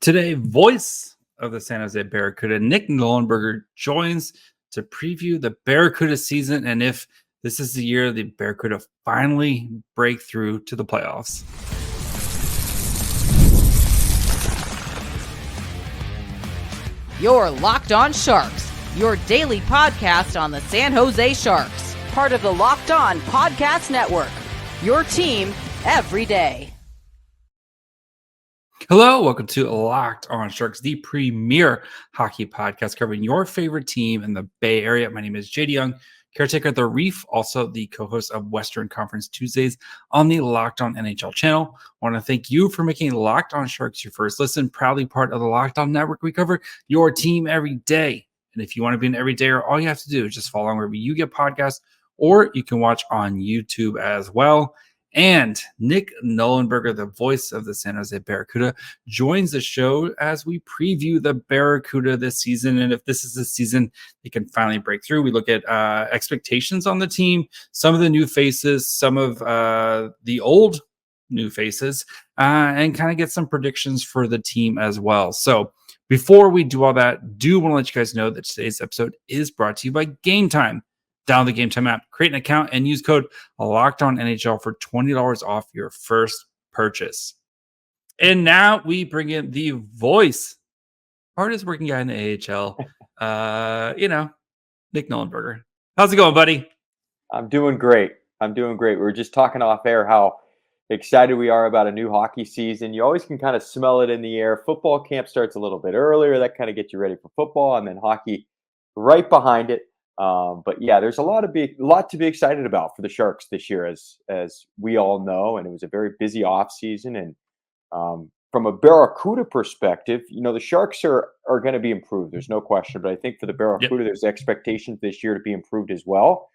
Today, voice of the San Jose Barracuda, Nick Nollenberger, joins to preview the Barracuda season and if this is the year the Barracuda finally break through to the playoffs. You're Locked On Sharks, your daily podcast on the San Jose Sharks, part of the Locked On Podcast Network, your team every day. Hello, welcome to Locked On Sharks, the premier hockey podcast covering your favorite team in the Bay Area. My name is JD Young, caretaker of the Reef, also the co-host of Western Conference Tuesdays on the Locked On NHL channel. I want to thank you for making Locked On Sharks your first listen, proudly part of the Locked On Network. We cover your team every day. And if you want to be an everydayer, all you have to do is just follow wherever you get podcasts, or you can watch on YouTube as well. And Nick Nollenberger, the voice of the San Jose Barracuda, joins the show as we preview the Barracuda this season. And if this is the season they can finally break through, we look at expectations on the team, some of the new faces, some of the old new faces, and kind of get some predictions for the team as well. So before we do all that, do want to let you guys know that today's episode is brought to you by Gametime. Download the Gametime app, create an account, and use code LOCKEDONNHL for $20 off your first purchase. And now we bring in the voice, hardest working guy in the AHL, Nick Nollenberger. How's it going, buddy? I'm doing great. We were just talking off air how excited we are about a new hockey season. You always can kind of smell it in the air. Football camp starts a little bit earlier. That kind of gets you ready for football, and then hockey right behind it. But yeah, there's a lot to be excited about for the Sharks this year, as we all know. And it was a very busy offseason. And from a Barracuda perspective, the Sharks are going to be improved. There's no question. But I think for the Barracuda, There's expectations this year to be improved as well.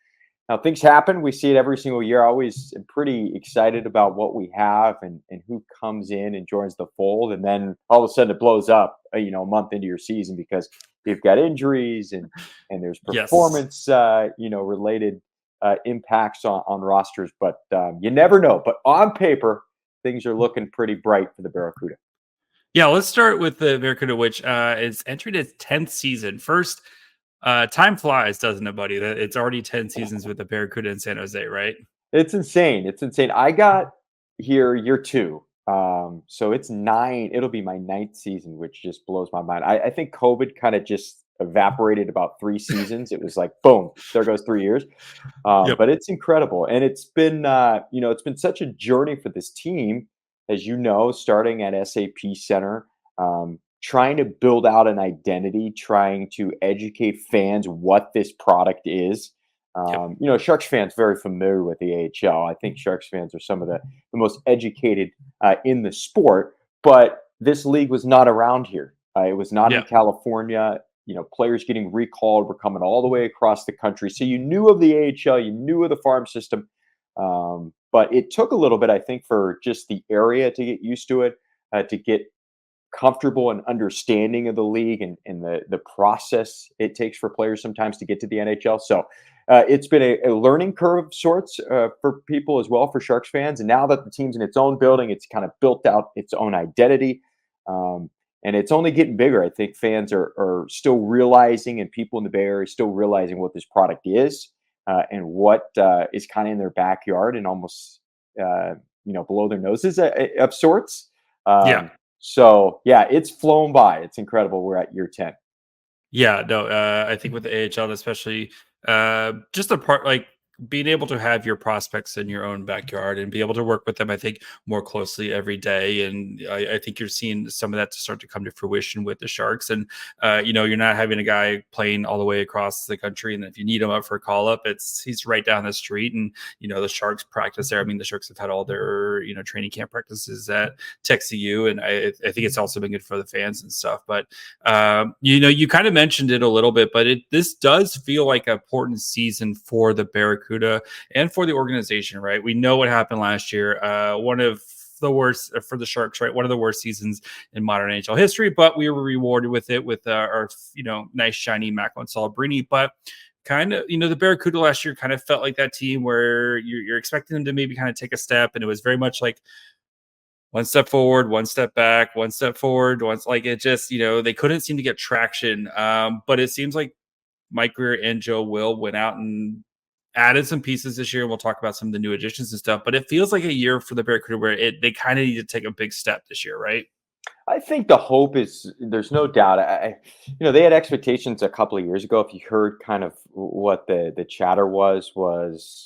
Now, things happen. We see it every single year. I always am pretty excited about what we have and who comes in and joins the fold. And then all of a sudden it blows up, a month into your season because you've got injuries and there's performance, related impacts on rosters. But you never know. But on paper, things are looking pretty bright for the Barracuda. Yeah, let's start with the Barracuda, which is entering its 10th season. First, time flies, doesn't it, buddy? It's already 10 seasons with the Barracuda in San Jose, right? It's insane. I got here year 2. So it's 9. It'll be my 9th season, which just blows my mind. I think COVID kind of just evaporated about 3 seasons. It was like, boom, there goes 3 years. But it's incredible. And it's been, it's been such a journey for this team, as you know, starting at SAP Center, trying to build out an identity, trying to educate fans what this product is. Sharks fans very familiar with the AHL. I think Sharks fans are some of the most educated in the sport, but this league was not around here. It was not in California. Players getting recalled were coming all the way across the country. So you knew of the AHL, you knew of the farm system, but it took a little bit, I think, for just the area to get used to it, to get comfortable and understanding of the league and the process it takes for players sometimes to get to the NHL. So it's been a learning curve of sorts for people as well, for Sharks fans. And now that the team's in its own building, it's kind of built out its own identity. And it's only getting bigger. I think fans are still realizing, and people in the Bay Area are still realizing what this product is and what is kind of in their backyard and almost, below their noses of sorts. So, it's flown by. It's incredible. We're at year 10. Yeah, no, I think with the AHL, especially just the part, like being able to have your prospects in your own backyard and be able to work with them, I think, more closely every day. And I think you're seeing some of that to start to come to fruition with the Sharks. And, you're not having a guy playing all the way across the country. And if you need him up for a call up, he's right down the street. And, the Sharks practice there. I mean, the Sharks have had all their, training camp practices at TechCU. And I think it's also been good for the fans and stuff. But, you kind of mentioned it a little bit, but this does feel like an important season for the Barracuda and for the organization, right? We know what happened last year. One of the worst for the Sharks, right? One of the worst seasons in modern NHL history, but we were rewarded with it with our nice shiny Macklin Celebrini. But kind of, the Barracuda last year kind of felt like that team where you're expecting them to maybe kind of take a step, and it was very much like one step forward, one step back, one step forward. Once like it just, they couldn't seem to get traction. But it seems like Mike Greer and Joe Will went out and added some pieces this year. We'll talk about some of the new additions and stuff, but it feels like a year for the Barracuda where they kind of need to take a big step this year, right? I think the hope is there's no doubt. They had expectations a couple of years ago. If you heard kind of what the chatter was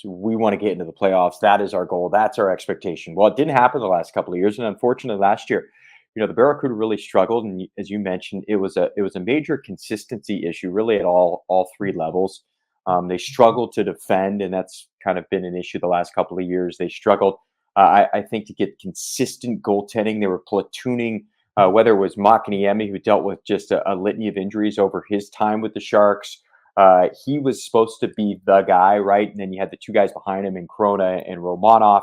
we want to get into the playoffs. That is our goal. That's our expectation. Well, it didn't happen the last couple of years, and unfortunately, last year, the Barracuda really struggled. And as you mentioned, it was a major consistency issue, really at all three levels. They struggled to defend, and that's kind of been an issue the last couple of years. They struggled, I think, to get consistent goaltending. They were platooning. Whether it was Makaniemi, who dealt with just a litany of injuries over his time with the Sharks. He was supposed to be the guy, right? And then you had the two guys behind him in Krona and Romanov.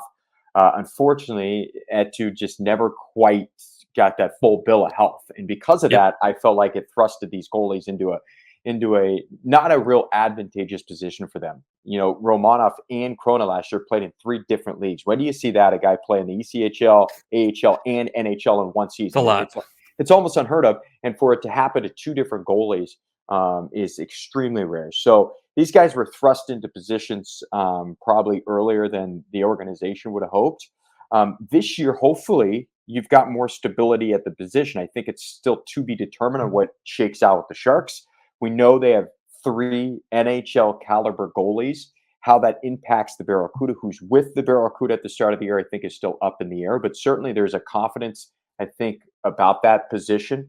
Unfortunately, Etu just never quite got that full bill of health. And because of that, I felt like it thrusted these goalies into a not a real advantageous position for them. Romanov and Krona last year played in 3 different leagues. When do you see that a guy play in the ECHL, AHL, and NHL in one season? It's a lot. It's almost unheard of, and for it to happen to 2 different goalies is extremely rare. So these guys were thrust into positions probably earlier than the organization would have hoped. This year, hopefully, you've got more stability at the position. I think it's still to be determined on what shakes out with the Sharks. We know they have 3 NHL caliber goalies. How that impacts the Barracuda, who's with the Barracuda at the start of the year, I think is still up in the air. But certainly there's a confidence, I think, about that position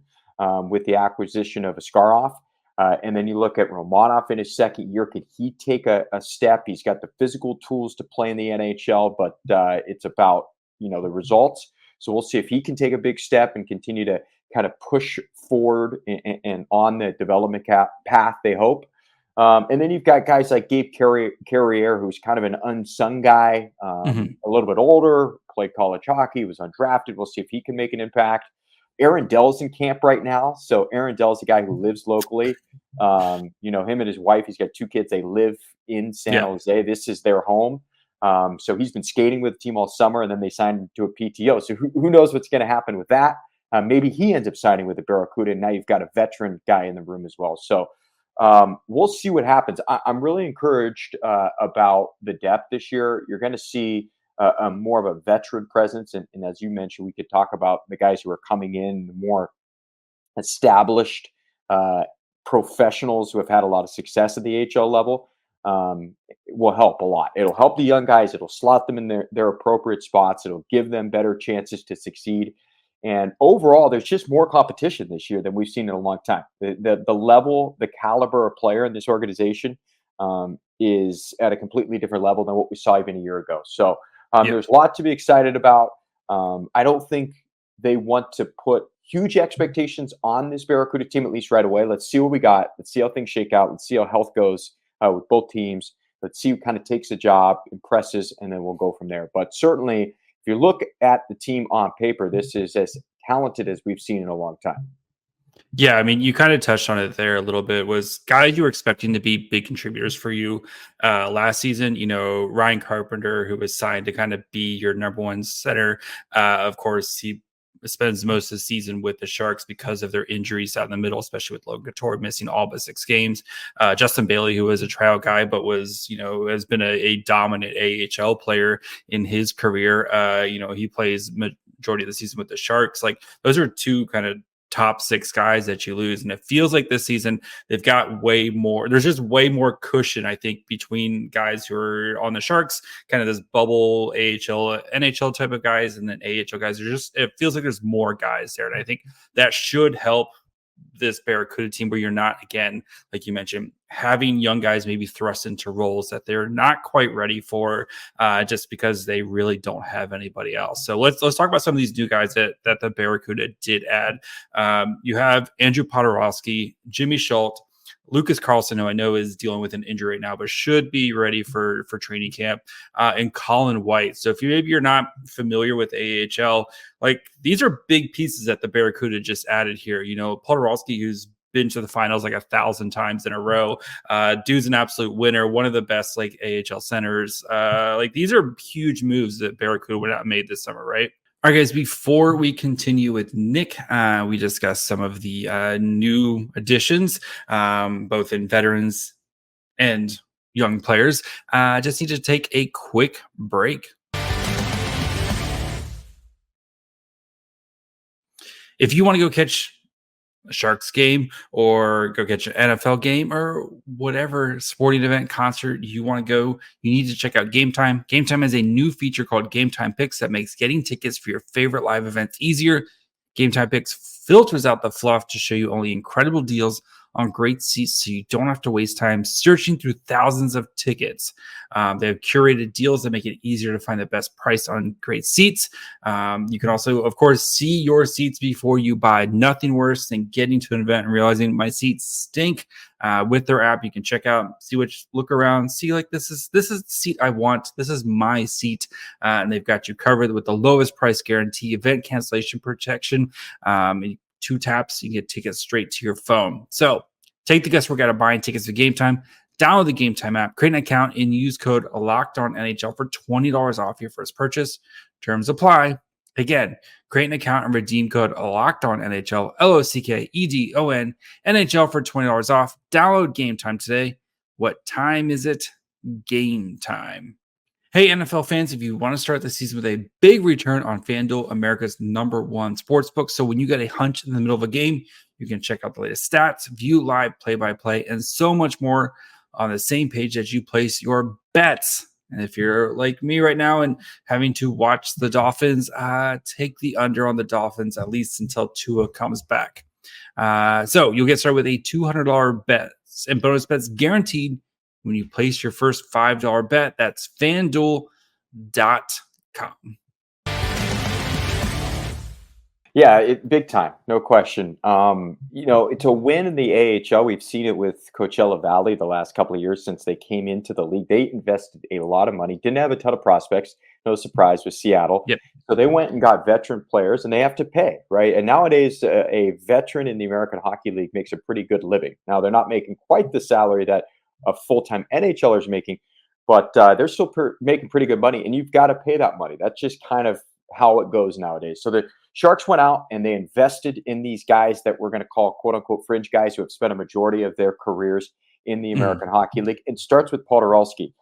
with the acquisition of Askarov. And then you look at Romanov in his second year. Could he take a step? He's got the physical tools to play in the NHL, but it's about, the results. So we'll see if he can take a big step and continue to kind of push forward and on the development path, they hope. And then you've got guys like Gabe Carrier, who's kind of an unsung guy, a little bit older, played college hockey, was undrafted. We'll see if he can make an impact. Aaron Dell's in camp right now. So Aaron Dell's a guy who lives locally. Him and his wife, he's got 2 kids. They live in San Jose. This is their home. So he's been skating with the team all summer, and then they signed him to a PTO. So who knows what's going to happen with that? Maybe he ends up signing with the Barracuda, and now you've got a veteran guy in the room as well. So we'll see what happens. I'm really encouraged about the depth this year. You're going to see more of a veteran presence. And as you mentioned, we could talk about the guys who are coming in, the more established professionals who have had a lot of success at the AHL level. Will help a lot. It'll help the young guys. It'll slot them in their appropriate spots. It'll give them better chances to succeed. And overall, there's just more competition this year than we've seen in a long time. The level, the caliber of player in this organization is at a completely different level than what we saw even a year ago. So there's a lot to be excited about. I don't think they want to put huge expectations on this Barracuda team, at least right away. Let's see what we got. Let's see how things shake out. Let's see how health goes with both teams. Let's see who kind of takes the job, impresses, and then we'll go from there. But certainly, if you look at the team on paper, this is as talented as we've seen in a long time. Yeah, I mean, you kind of touched on it there a little bit. Was guys you were expecting to be big contributors for you last season? Ryan Carpenter, who was signed to kind of be your number 1 center. Of course, he spends most of the season with the Sharks because of their injuries out in the middle, especially with Logan Couture missing all but 6 games. Justin Bailey, who was a trial guy, but was, has been a dominant AHL player in his career. He plays majority of the season with the Sharks. Like, those are 2 kind of top 6 guys that you lose. And it feels like this season they've got way more. There's just way more cushion, I think, between guys who are on the Sharks, kind of this bubble AHL, NHL type of guys, and then AHL guys. It feels like there's more guys there. And I think that should help this Barracuda team, where you're not, again, like you mentioned, having young guys maybe thrust into roles that they're not quite ready for, just because they really don't have anybody else. So let's talk about some of these new guys that the Barracuda did add. You have Andrew Poturalski, Jimmy Schuldt, Lucas Carlsson, who I know is dealing with an injury right now, but should be ready for training camp, and Colin White. So if you're not familiar with AHL, like, these are big pieces that the Barracuda just added here. Poturalski, who's been to the finals like 1,000 times in a row. Dude's an absolute winner, one of the best like AHL centers. These are huge moves that Barracuda would have made this summer, right? All right, guys, before we continue with Nick, we discussed some of the new additions, both in veterans and young players. Just need to take a quick break. If you want to go catch a Sharks game or go catch an NFL game or whatever sporting event, concert you want to go, you need to check out Gametime. Gametime has a new feature called Gametime Picks that makes getting tickets for your favorite live events easier. Gametime Picks filters out the fluff to show you only incredible deals on great seats so you don't have to waste time searching through thousands of tickets. They have curated deals that make it easier to find the best price on great seats. You can also, of course, see your seats before you buy. Nothing worse than getting to an event and realizing my seats stink. With their app, you can check out, look around, see like this is the seat I want. This is my seat, and they've got you covered with the lowest price guarantee, event cancellation protection. 2 taps, you get tickets straight to your phone. So take the guesswork out of buying tickets to Game Time. Download the Game Time app, create an account, and use code LOCKEDONNHL for $20 off your first purchase. Terms apply. Again, create an account and redeem code LOCKEDONNHL, LOCKEDON, NHL for $20 off. Download Game Time today. What time is it? Game time. Hey, NFL fans, if you want to start the season with a big return on FanDuel, America's #1 sportsbook. So when you get a hunch in the middle of a game, you can check out the latest stats, view live play-by-play, and so much more on the same page as you place your bets. And if you're like me right now and having to watch the Dolphins, take the under on the Dolphins at least until Tua comes back. So you'll get started with a $200 bet and bonus bets guaranteed when you place your first $5 bet. That's FanDuel.com. Yeah, big time, no question. To win in the AHL, we've seen it with Coachella Valley the last couple of years since they came into the league. They invested a lot of money, didn't have a ton of prospects. No surprise with Seattle. Yep. So they went and got veteran players, and they have to pay, right? And nowadays, a veteran in the American Hockey League makes a pretty good living. Now, they're not making quite the salary that a full-time NHLer is making, but they're still making pretty good money, and you've got to pay that money. That's just kind of how it goes nowadays. So the Sharks went out and they invested in these guys that we're going to call quote-unquote fringe guys who have spent a majority of their careers in the American Hockey League. It starts with Poturalski.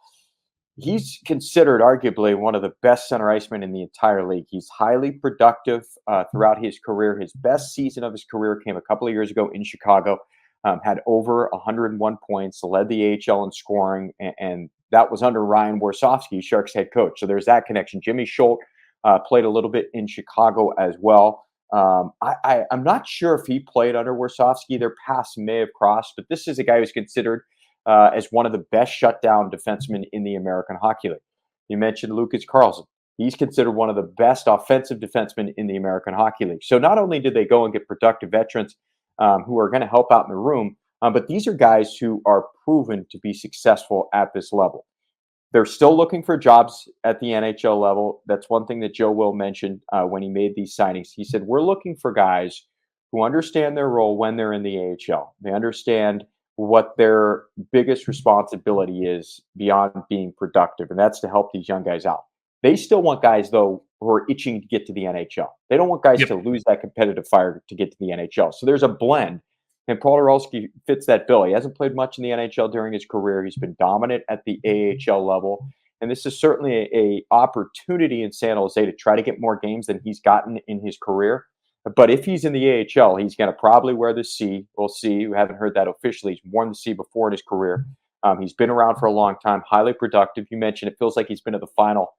He's considered arguably one of the best center icemen in the entire league. He's highly productive throughout his career. His best season of his career came a couple of years ago in Chicago. Had over 101 points, led the AHL in scoring, and that was under Ryan Warsofsky, Sharks head coach. So there's that connection. Jimmy Schuldt played a little bit in Chicago as well. I'm not sure if he played under Warsofsky. Their paths may have crossed, but this is a guy who's considered as one of the best shutdown defensemen in the American Hockey League. You mentioned Lucas Carlsson. He's considered one of the best offensive defensemen in the American Hockey League. So not only did they go and get productive veterans who are going to help out in the room, but these are guys who are proven to be successful at this level. They're still looking for jobs at the NHL level. That's one thing that Joe Will mentioned when he made these signings. He said, we're looking for guys who understand their role when they're in the AHL. They understand what their biggest responsibility is beyond being productive, and that's to help these young guys out. They still want guys, though, who are itching to get to the NHL. They don't want guys to lose that competitive fire to get to the NHL. So there's a blend. And Poturalski fits that bill. He hasn't played much in the NHL during his career. He's been dominant at the AHL level. And this is certainly a opportunity in San Jose to try to get more games than he's gotten in his career. But if he's in the AHL, he's going to probably wear the C. We'll see. We haven't heard that officially. He's worn the C before in his career. He's been around for a long time, highly productive. You mentioned it feels like he's been to the final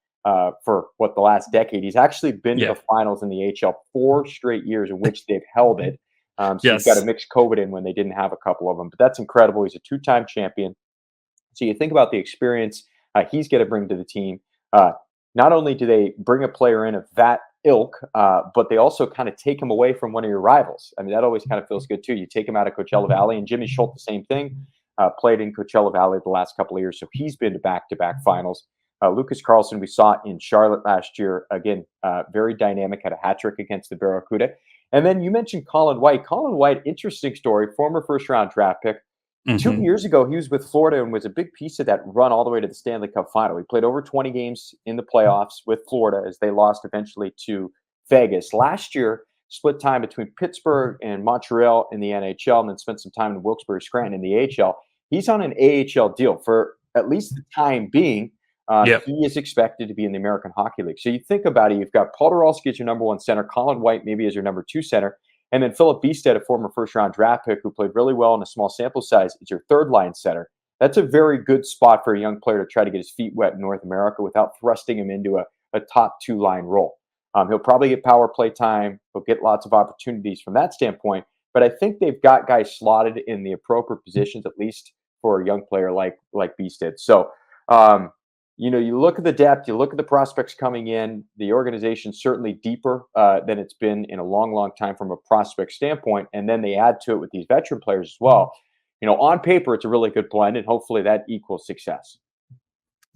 for the last decade. He's actually been to the finals in the AHL 4 straight years in which they've held it. So you've got to mix COVID in when they didn't have a couple of them. But that's incredible. He's a 2-time champion. So you think about the experience he's going to bring to the team. Not only do they bring a player in of that ilk, but they also kind of take him away from one of your rivals. I mean, that always kind of feels good, too. You take him out of Coachella Valley, and Jimmy Schuldt, the same thing, played in Coachella Valley the last couple of years. So he's been to back-to-back finals. Lucas Carlsson, we saw in Charlotte last year. Again, very dynamic, had a hat trick against the Barracuda. And then you mentioned Colin White. Colin White, interesting story, former first-round draft pick. 2 years ago, he was with Florida and was a big piece of that run all the way to the Stanley Cup final. He played over 20 games in the playoffs with Florida as they lost eventually to Vegas. Last year, split time between Pittsburgh and Montreal in the NHL, and then spent some time in Wilkes-Barre Scranton in the AHL. He's on an AHL deal for at least the time being. He is expected to be in the American Hockey League. So you think about it, you've got Poturalski as your number one center, Colin White maybe as your number two center, and then Filip Bystedt, a former first-round draft pick who played really well in a small sample size, is your third-line center. That's a very good spot for a young player to try to get his feet wet in North America without thrusting him into a top two-line role. He'll probably get power play time. He'll get lots of opportunities from that standpoint. But I think they've got guys slotted in the appropriate positions, at least for a young player like Bystedt. So, you look at the depth, you look at the prospects coming in. The organization's certainly deeper than it's been in a long, long time from a prospect standpoint. And then they add to it with these veteran players as well. On paper, it's a really good blend, and hopefully that equals success.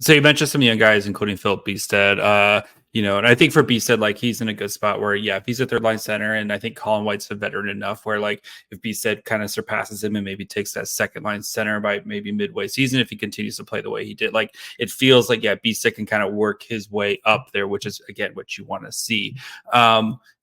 So you mentioned some young guys, including Filip Bystedt. And I think for Bystedt, he's in a good spot where, if he's a third line center, and I think Colin White's a veteran enough where, if Bystedt kind of surpasses him and maybe takes that second line center by maybe midway season, if he continues to play the way he did, it feels like, Bystedt can kind of work his way up there, which is, again, what you want to see.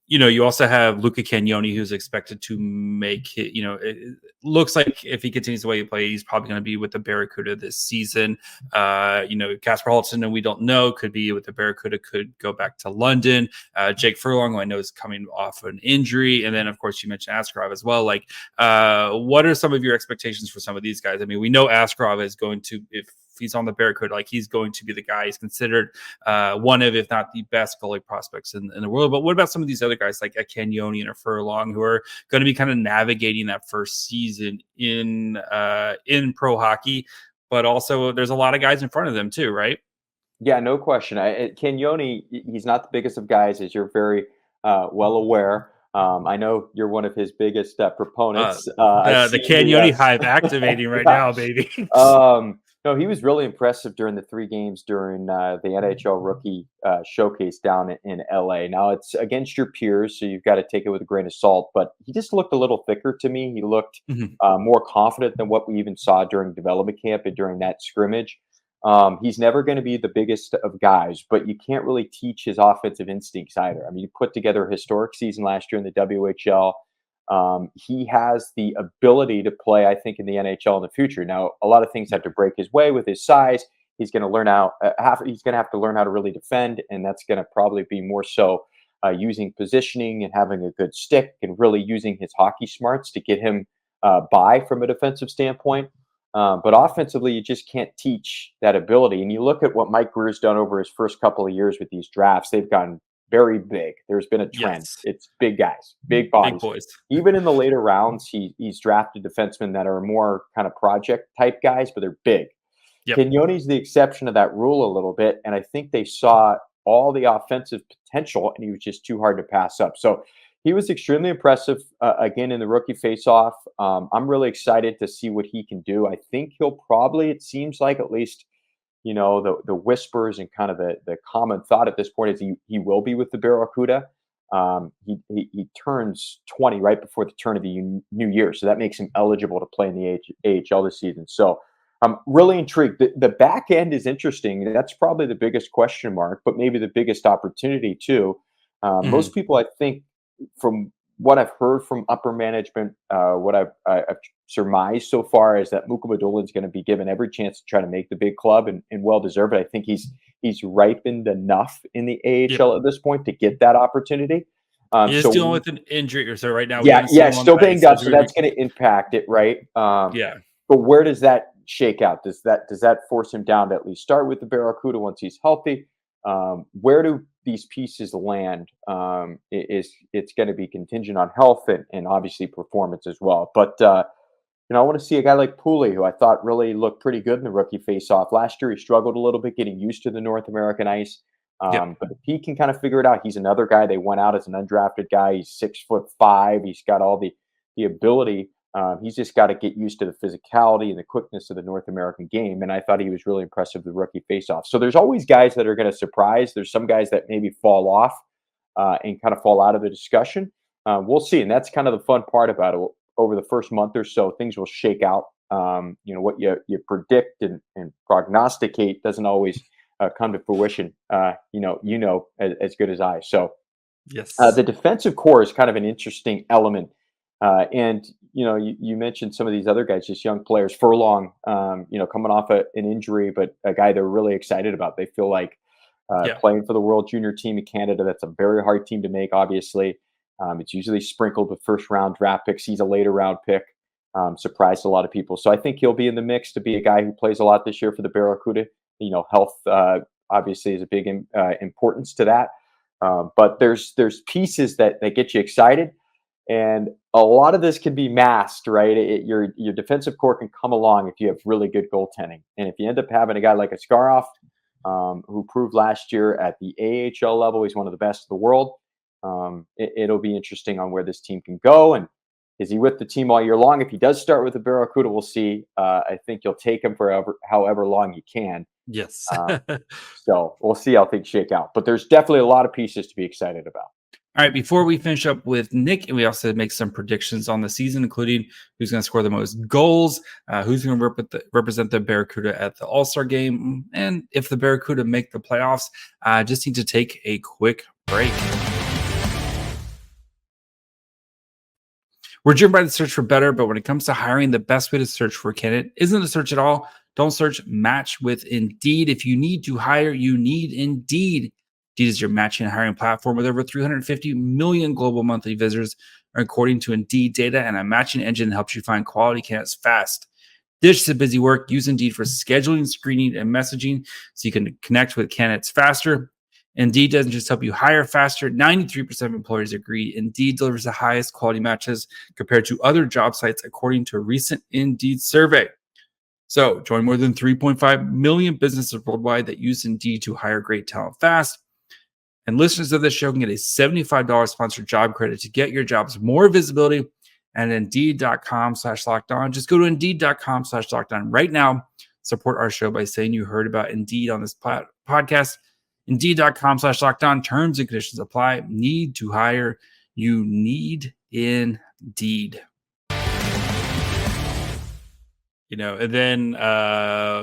You also have Luca Cagnoni, who's expected to make it. It looks like if he continues the way he plays, he's probably going to be with the Barracuda this season. Kasper Halton, and we don't know, could be with the Barracuda, could go back to London. Jake Furlong, who I know is coming off an injury. And then, of course, you mentioned Askarov as well. What are some of your expectations for some of these guys? I mean, we know Askarov is going to, if he's on the Barracuda, he's going to be the guy. He's considered one of, if not the best goalie prospects in the world. But what about some of these other guys like a Cagnoni and a Furlong, who are going to be kind of navigating that first season in pro hockey? But also there's a lot of guys in front of them too, right? Yeah, no question. Cagnoni, he's not the biggest of guys, as you're very well aware. I know you're one of his biggest proponents. The Cagnoni hive activating right now, baby. No, he was really impressive during the 3 games during the NHL rookie showcase down in LA. Now, it's against your peers, so you've got to take it with a grain of salt, but he just looked a little thicker to me. He looked more confident than what we even saw during development camp and during that scrimmage. He's never going to be the biggest of guys, but you can't really teach his offensive instincts either. I mean, he put together a historic season last year in the WHL. He has the ability to play, I think, in the NHL in the future. Now, a lot of things have to break his way with his size. He's going to learn he's going to have to learn how to really defend, and that's going to probably be more so using positioning and having a good stick and really using his hockey smarts to get him by from a defensive standpoint. But offensively, you just can't teach that ability. And you look at what Mike Greer's done over his first couple of years with these drafts. They've gone very big. There's been a trend. Yes. It's big guys, big bodies. Big boys. Even in the later rounds, he's drafted defensemen that are more kind of project type guys, but they're big. Yep. Cagnoni's the exception to that rule a little bit, and I think they saw all the offensive potential, and he was just too hard to pass up. So he was extremely impressive, again, in the rookie face-off. I'm really excited to see what he can do. I think he'll probably, it seems like at least, the whispers and kind of the common thought at this point is he will be with the Barracuda. He turns 20 right before the turn of the new year, so that makes him eligible to play in the AHL this season. So I'm really intrigued. The back end is interesting. That's probably the biggest question mark, but maybe the biggest opportunity too. Most people, I think, from what I've heard from upper management, what I've surmised so far is that Muka Madolin's going to be given every chance to try to make the big club, and well deserved. I think he's ripened enough in the AHL at this point to get that opportunity. He's dealing with an injury, so right now, still banged up, so that's going to impact it, right? But where does that shake out? Does that force him down to at least start with the Barracuda once he's healthy? Where do these pieces land? It's going to be contingent on health and obviously performance as well. But I want to see a guy like Pooley, who I thought really looked pretty good in the rookie face-off. Last year, he struggled a little bit getting used to the North American ice. But if he can kind of figure it out, he's another guy. They went out as an undrafted guy. He's 6'5". He's got all the ability. He's just got to get used to the physicality and the quickness of the North American game. And I thought he was really impressive, the rookie faceoff. So there's always guys that are going to surprise. There's some guys that maybe fall off and kind of fall out of the discussion. We'll see. And that's kind of the fun part about it. Over the first month or so, things will shake out. What you predict and prognosticate doesn't always come to fruition, as good as I. So Yes. The defensive core is kind of an interesting element. And, you mentioned some of these other guys, just young players, Furlong, coming off an injury, but a guy they're really excited about. They feel like Yeah. playing for the World Junior team in Canada, that's a very hard team to make, obviously. It's usually sprinkled with first-round draft picks. He's a later round pick. Surprised a lot of people. So I think he'll be in the mix to be a guy who plays a lot this year for the Barracuda. Health obviously is a big importance to that. But there's pieces that get you excited, and a lot of this can be masked, right? Your defensive core can come along if you have really good goaltending, and if you end up having a guy like Askarov, who proved last year at the AHL level he's one of the best in the world. It'll be interesting on where this team can go, and is he with the team all year long? If he does start with the Barracuda, we'll see. I think you'll take him for however long you can. Yes. So we'll see how things shake out. But there's definitely a lot of pieces to be excited about. All right, before we finish up with Nick, and we also make some predictions on the season, including who's going to score the most goals, who's going to represent the Barracuda at the All-Star game, and if the Barracuda make the playoffs, just need to take a quick break. We're driven by the search for better, but when it comes to hiring, the best way to search for a candidate isn't a search at all. Don't search, match with Indeed. If you need to hire, you need Indeed. Indeed is your matching and hiring platform with over 350 million global monthly visitors, according to Indeed data, and a matching engine that helps you find quality candidates fast. This is busy work. Use Indeed for scheduling, screening, and messaging so you can connect with candidates faster. Indeed doesn't just help you hire faster. 93% of employers agree Indeed delivers the highest quality matches compared to other job sites, according to a recent Indeed survey. So join more than 3.5 million businesses worldwide that use Indeed to hire great talent fast. And listeners of this show can get a $75 sponsored job credit to get your jobs more visibility at Indeed.com/lockedon. Just go to Indeed.com/lockedon right now. Support our show by saying you heard about Indeed on this podcast. Indeed.com/lockedon. Terms and conditions apply. Need to hire. You need Indeed. And then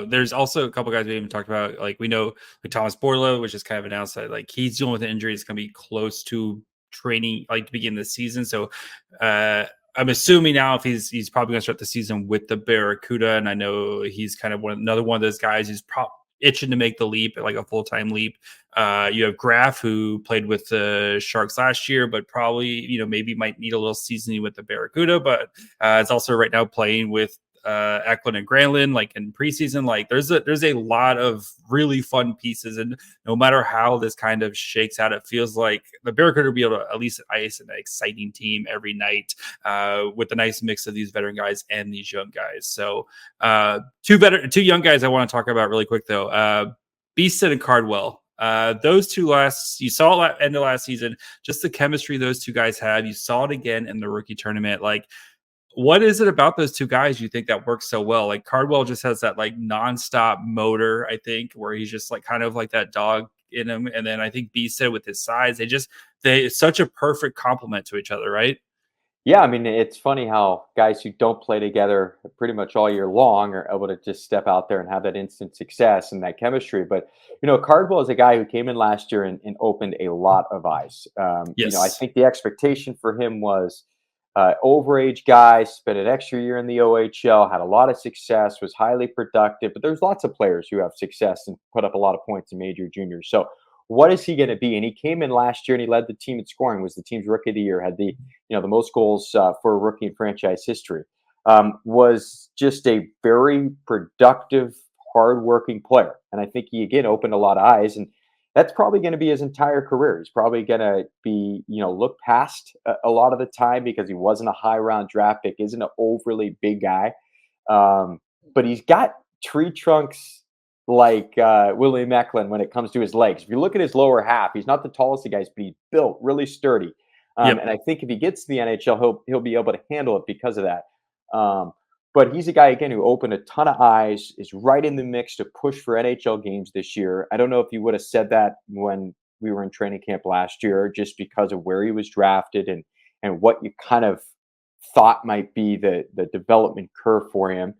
there's also a couple guys we haven't talked about. Like we know like Thomas Borla, which is kind of announced that like he's dealing with an injury. It's going to be close to training, like to begin the season. So I'm assuming now if he's probably going to start the season with the Barracuda. And I know he's kind of another one of those guys who's itching to make the leap, like a full-time leap. You have Graf, who played with the Sharks last year, but probably, maybe might need a little seasoning with the Barracuda, but it's also right now playing with Eklund and Granlund, like in preseason. Like there's a lot of really fun pieces, and no matter how this kind of shakes out, it feels like the Barracuda will be able to at least ice an exciting team every night with a nice mix of these veteran guys and these young guys. So two young guys I want to talk about really quick though. Bystedt and Cardwell. Those two you saw it at end of last season, just the chemistry those two guys had. You saw it again in the rookie tournament. Like, what is it about those two guys you think that works so well? Like Cardwell just has that like nonstop motor, I think, where he's just like kind of like that dog in him. And then I think Bystedt with his size, it's such a perfect complement to each other, right? Yeah, I mean, it's funny how guys who don't play together pretty much all year long are able to just step out there and have that instant success and that chemistry. But, Cardwell is a guy who came in last year and opened a lot of eyes. Yes. I think the expectation for him was overage guy, spent an extra year in the OHL, had a lot of success, was highly productive. But there's lots of players who have success and put up a lot of points in major juniors. So what is he going to be? And he came in last year and he led the team in scoring, was the team's rookie of the year, had the most goals for a rookie in franchise history. Was just a very productive, hardworking player. And I think he, again, opened a lot of eyes. And that's probably going to be his entire career. He's probably going to be, looked past a lot of the time because he wasn't a high round draft pick, isn't an overly big guy. But he's got tree trunks like Willie Mecklin when it comes to his legs. If you look at his lower half, he's not the tallest of guys, but he's built really sturdy. And I think if he gets to the NHL, he'll be able to handle it because of that. But he's a guy, again, who opened a ton of eyes, is right in the mix to push for NHL games this year. I don't know if you would have said that when we were in training camp last year, just because of where he was drafted and what you kind of thought might be the development curve for him.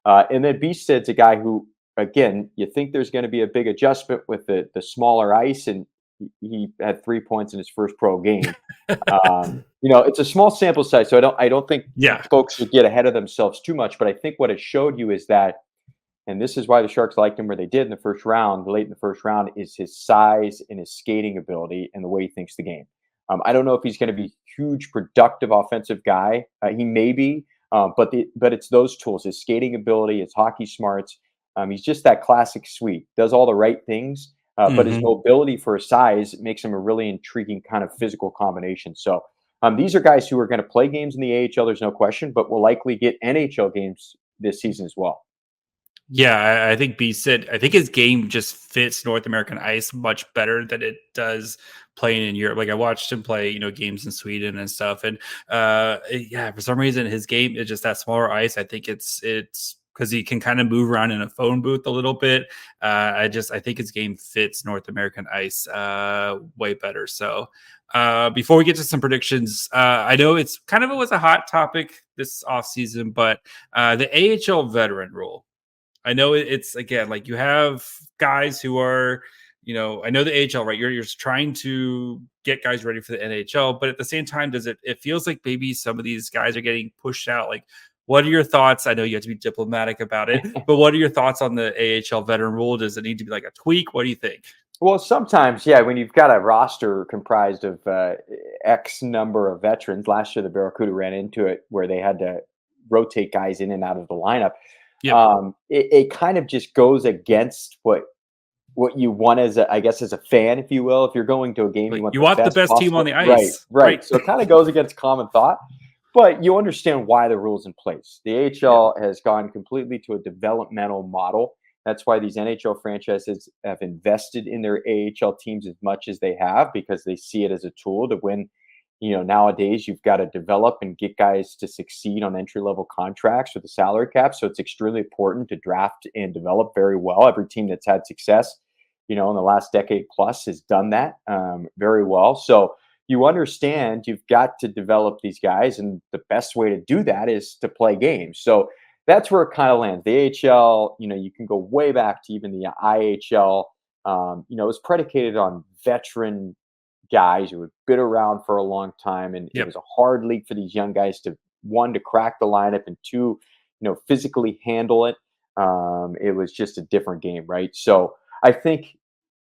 And then Bystedt's a guy who, again, you think there's going to be a big adjustment with the smaller ice. And, he had 3 points in his first pro game. It's a small sample size, so I don't think folks should get ahead of themselves too much. But I think what it showed you is that, and this is why the Sharks liked him where they did in the first round, late in the first round, is his size and his skating ability and the way he thinks the game. I don't know if he's going to be a huge, productive offensive guy. He may be, but it's those tools: his skating ability, his hockey smarts. He's just that classic sweet. Does all the right things, but his mobility for his size makes him a really intriguing kind of physical combination. So these are guys who are going to play games in the AHL. There's no question, but will likely get NHL games this season as well. Yeah, I think Bystedt, I think his game just fits North American ice much better than it does playing in Europe. Like I watched him play, games in Sweden and stuff. And for some reason his game is just that smaller ice. I think it's because he can kind of move around in a phone booth a little bit. I think his game fits North American ice way better. So before we get to some predictions, I know it was a hot topic this offseason, but the AHL veteran rule. I know it's again, like you have guys who are, I know the AHL, right? You're trying to get guys ready for the NHL, but at the same time, it feels like maybe some of these guys are getting pushed out. Like, what are your thoughts? I know you have to be diplomatic about it, but what are your thoughts on the AHL veteran rule? Does it need to be like a tweak? What do you think? Well, sometimes, when you've got a roster comprised of X number of veterans, last year the Barracuda ran into it where they had to rotate guys in and out of the lineup. Yep. It kind of just goes against what you want as a fan, if you will. If you're going to a game, you want the best team on the ice. Right. So it kind of goes against common thought, but you understand why the rule's in place. The AHL has gone completely to a developmental model. That's why these NHL franchises have invested in their AHL teams as much as they have, because they see it as a tool to win. Nowadays you've got to develop and get guys to succeed on entry-level contracts with the salary cap. So it's extremely important to draft and develop very well. Every team that's had success, in the last decade plus has done that very well. So you understand you've got to develop these guys, and the best way to do that is to play games. So that's where it kind of lands. The AHL, you can go way back to even the IHL. It was predicated on veteran guys who had been around for a long time, and it was a hard league for these young guys to, one, to crack the lineup, and two, physically handle it. It was just a different game, right? So I think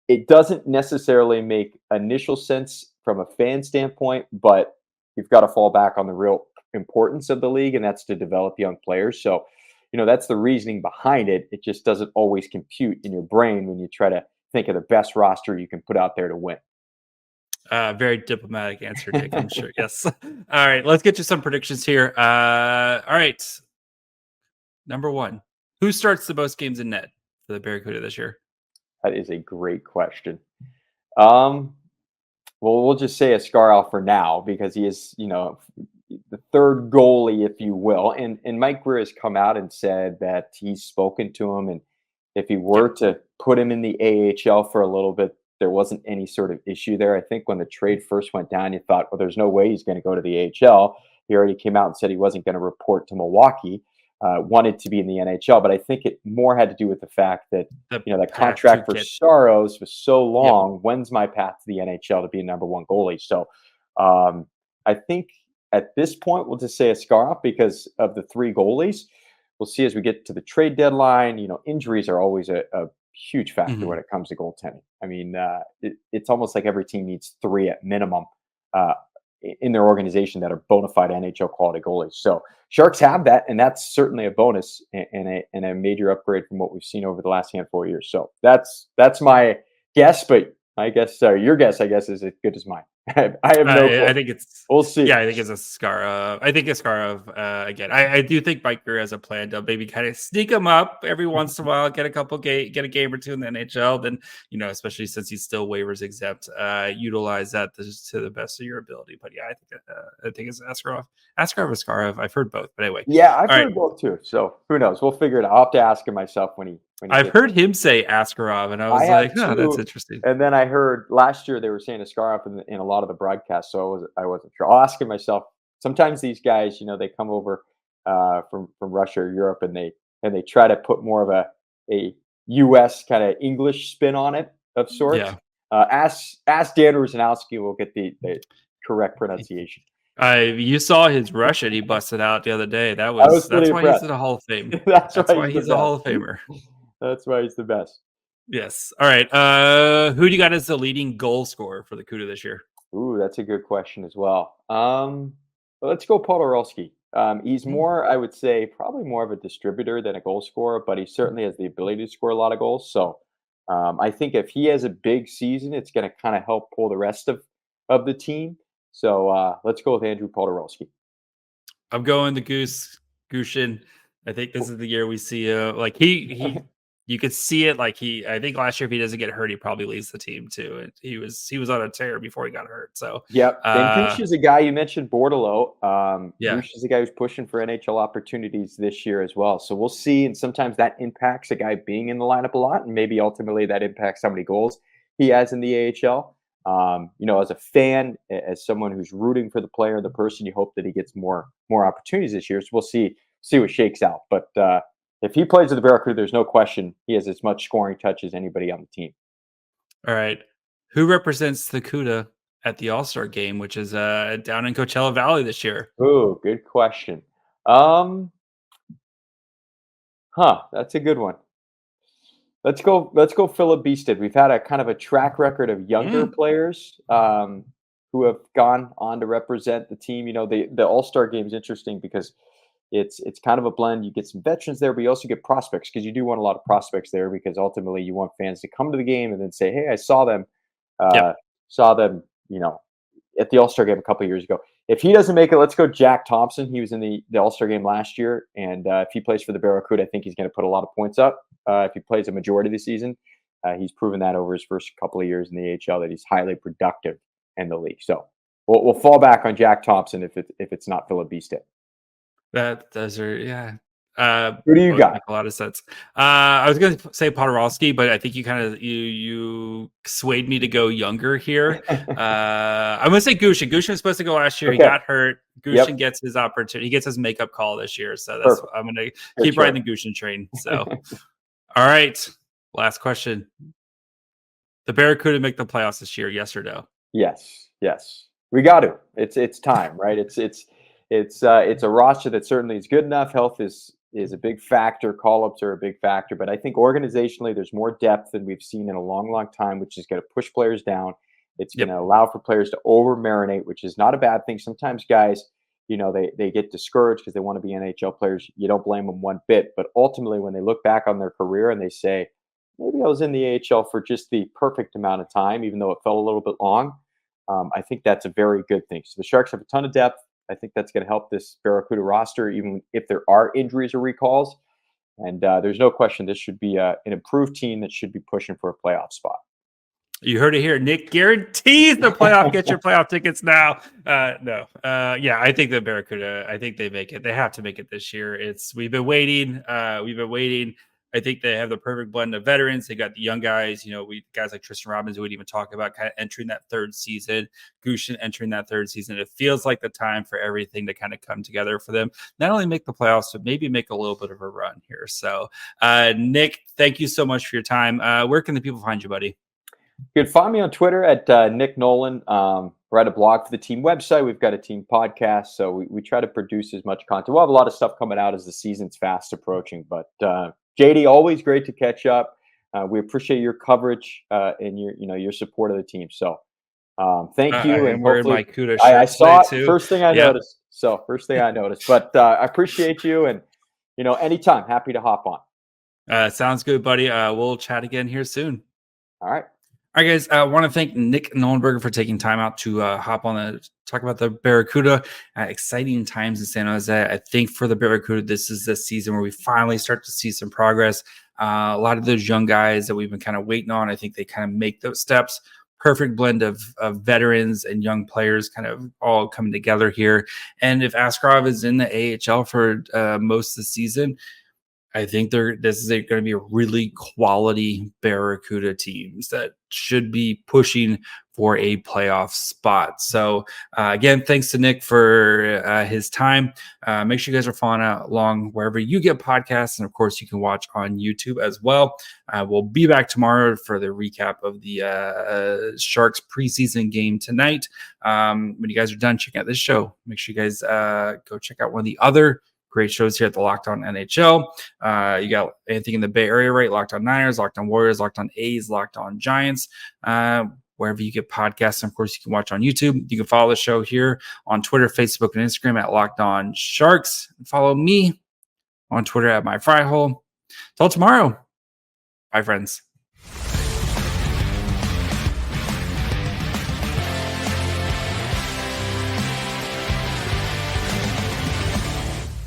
it doesn't necessarily make initial sense from a fan standpoint, but you've got to fall back on the real importance of the league, and that's to develop young players. So, that's the reasoning behind it. It just doesn't always compute in your brain when you try to think of the best roster you can put out there to win. Very diplomatic answer, Nick, I'm sure. Yes. All right, let's get to some predictions here. All right. Number one, who starts the most games in net for the Barracuda this year? That is a great question. Well, we'll just say Askarov for now, because he is, the third goalie, if you will. And Mike Greer has come out and said that he's spoken to him, and if he were to put him in the AHL for a little bit, there wasn't any sort of issue there. I think when the trade first went down, you thought, well, there's no way he's going to go to the AHL. He already came out and said he wasn't going to report to Milwaukee, wanted to be in the NHL. But I think it more had to do with the fact that, the contract for Saros was so long. Yep. When's my path to the NHL to be a number one goalie? So I think at this point, we'll just say Askarov because of the three goalies. We'll see as we get to the trade deadline. Injuries are always a huge factor when it comes to goaltending. I mean, it's almost like every team needs three at minimum in their organization that are bona fide NHL quality goalies. So Sharks have that, and that's certainly a bonus and a major upgrade from what we've seen over the last handful of years. So that's my guess, but I guess your guess, is as good as mine. I have no clue. I think we'll see. Yeah, I think it's Askarov. I think Askarov again. I do think Mike Greer has a plan to maybe kind of sneak him up every once in a while, get a game or two in the NHL. Then, especially since he's still waivers exempt, utilize that to the best of your ability. But yeah, I think it's Askarov. Askarov. I've heard both, but anyway. Yeah, I've heard both too. So who knows? We'll figure it out. I'll have to ask him myself when he I've heard him say Askarov, and I was like, "Oh, that's interesting." And then I heard last year they were saying Askarov in a lot of the broadcasts, so I wasn't sure. I'll ask him myself. Sometimes these guys, they come over from Russia or Europe, and they try to put more of a U.S. kind of English spin on it of sorts. Yeah. Ask Dan Rusanowski. We'll get the correct pronunciation. You saw his Russian he busted out the other day. I was That's pretty why impressed. he's in the Hall of Fame. That's why he's a Hall of Famer. That's why he's the best. Yes. All right. Who do you got as the leading goal scorer for the Cuda this year? Ooh, that's a good question as well. Let's go Poturalski. He's more, I would say, probably more of a distributor than a goal scorer, but he certainly has the ability to score a lot of goals. So I think if he has a big season, it's going to kind of help pull the rest of the team. So let's go with Andrew Poturalski. I'm going the Gushin. I think this is the year we see like he you could see it. Like I think last year, if he doesn't get hurt, he probably leaves the team too. And he was on a tear before he got hurt. So yep. And Gush is a guy you mentioned, Bordeleau. Yeah, Gush is a guy who's pushing for NHL opportunities this year as well. So we'll see. And sometimes that impacts a guy being in the lineup a lot, and maybe ultimately that impacts how many goals he has in the AHL. As a fan, as someone who's rooting for the player, the person, you hope that he gets more opportunities this year. So we'll see what shakes out. But if he plays with the Barracuda, there's no question he has as much scoring touch as anybody on the team. All right. Who represents the Cuda at the All-Star game, which is down in Coachella Valley this year? Oh, good question. That's a good one. Let's go Filip Bystedt. We've had a kind of a track record of younger players who have gone on to represent the team. The All-Star game is interesting because it's kind of a blend. You get some veterans there, but you also get prospects, because you do want a lot of prospects there, because ultimately you want fans to come to the game and then say, hey, I saw them, at the All-Star game a couple of years ago. If he doesn't make it, let's go Jack Thompson. He was in the All-Star game last year, and if he plays for the Barracuda, I think he's going to put a lot of points up. If he plays a majority of the season, he's proven that over his first couple of years in the AHL that he's highly productive in the league. So we'll fall back on Jack Thompson if it's not Filip Bystedt. Those are, yeah. Who do you got? Make a lot of sense. I was going to say Poturalski, but I think you kind of you swayed me to go younger here. I'm going to say Gushin. Gushin was supposed to go last year. Okay. He got hurt. Gushin gets his opportunity. He gets his makeup call this year. So that's I'm going to keep riding the Gushin train. So, all right. Last question. The Barracuda make the playoffs this year? Yes or no? Yes. We got to. It's time, right? It's a roster that certainly is good enough. Health is a big factor. Call-ups are a big factor. But I think organizationally, there's more depth than we've seen in a long, long time, which is going to push players down. It's going to allow for players to over-marinate, which is not a bad thing. Sometimes guys, they get discouraged because they want to be NHL players. You don't blame them one bit. But ultimately, when they look back on their career and they say, maybe I was in the AHL for just the perfect amount of time, even though it felt a little bit long, I think that's a very good thing. So the Sharks have a ton of depth. I think that's going to help this Barracuda roster, even if there are injuries or recalls. And there's no question this should be an improved team that should be pushing for a playoff spot. You heard it here. Nick guarantees the playoff. Get your playoff tickets now. No. I think the Barracuda, I think they make it. They have to make it this year. We've been waiting. I think they have the perfect blend of veterans. They got the young guys, guys like Tristan Robbins, who we'd even talk about kind of entering that third season, Gushin entering that third season. It feels like the time for everything to kind of come together for them. Not only make the playoffs, but maybe make a little bit of a run here. So, Nick, thank you so much for your time. Where can the people find you, buddy? You can find me on Twitter at Nick Nolan. Write a blog for the team website. We've got a team podcast, so we try to produce as much content. We'll have a lot of stuff coming out as the season's fast approaching, but JD, always great to catch up. We appreciate your coverage and your support of the team. So thank you. And wearing my Cuda shirt. I saw it. Too. First thing I noticed. But I appreciate you, and anytime, happy to hop on. Sounds good, buddy. We'll chat again here soon. All right. All right, guys. I want to thank Nick Nollenberger for taking time out to hop on talk about the Barracuda. Exciting times in San Jose. I think for the Barracuda, this is the season where we finally start to see some progress. A lot of those young guys that we've been kind of waiting on, I think they kind of make those steps. Perfect blend of veterans and young players kind of all coming together here. And if Askarov is in the AHL for most of the season, I think this is going to be a really quality Barracuda teams that should be pushing for a playoff spot. So again, thanks to Nick for his time. Make sure you guys are following along wherever you get podcasts. And of course, you can watch on YouTube as well. We'll be back tomorrow for the recap of the Sharks preseason game tonight. When you guys are done checking out this show, make sure you guys go check out one of the other great shows here at the Locked On NHL. You got anything in the Bay Area, right? Locked On Niners, Locked On Warriors, Locked On A's, Locked On Giants. Wherever you get podcasts. And of course, you can watch on YouTube. You can follow the show here on Twitter, Facebook, and Instagram at Locked On Sharks. And follow me on Twitter at MyFryHole. Till tomorrow. Bye, friends.